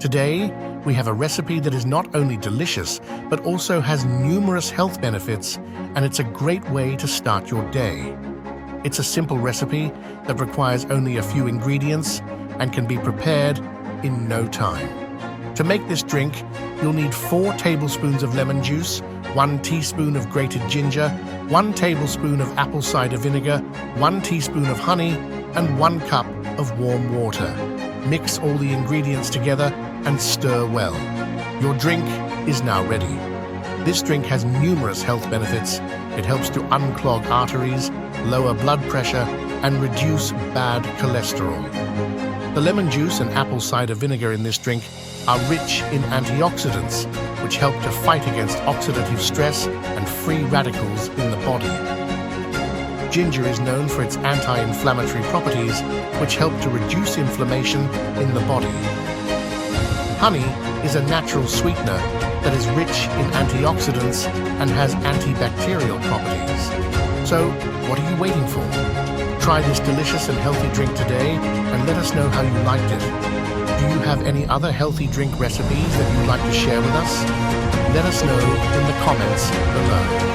Today, we have a recipe that is not only delicious, but also has numerous health benefits, and it's a great way to start your day. It's a simple recipe that requires only a few ingredients and can be prepared in no time. To make this drink, you'll need 4 tablespoons of lemon juice, 1 teaspoon of grated ginger, 1 tablespoon of apple cider vinegar, 1 teaspoon of honey, and 1 cup of warm water. Mix all the ingredients together and stir well. Your drink is now ready. This drink has numerous health benefits. It helps to unclog arteries, lower blood pressure, and reduce bad cholesterol. The lemon juice and apple cider vinegar in this drink are rich in antioxidants, which help to fight against oxidative stress and free radicals in the body. Ginger is known for its anti-inflammatory properties, which help to reduce inflammation in the body. Honey is a natural sweetener that is rich in antioxidants and has antibacterial properties. So, what are you waiting for? Try this delicious and healthy drink today and let us know how you liked it. Do you have any other healthy drink recipes that you'd like to share with us? Let us know in the comments below.